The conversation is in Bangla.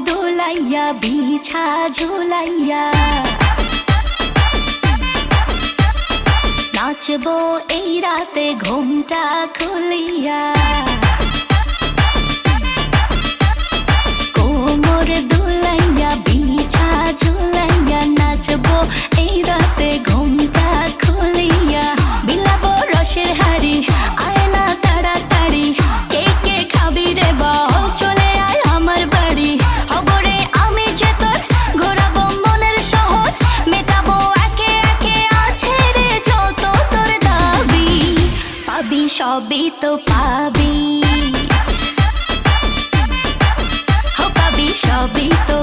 দোলাইয়া বিছা ঝুলাইয়া নাচবো এই রাতে ঘুমটা খুলিয়া কোমর দোলাইয়া বিছা ঝুলাইয়া নাচবো এই রাতে ঘুমটা খুলিয়া বিলাবো রসের হাড়ি আয় না তাড়াতাড়ি কে কে খাবি রে বল চলে আয় আমার বাড়ি হবরে আমি যে তোর ঘোরাবো মনের শহর মেটাবো একে একে আছে রে যত তোর দাবি পাবি সবই তো পাবি সবই তো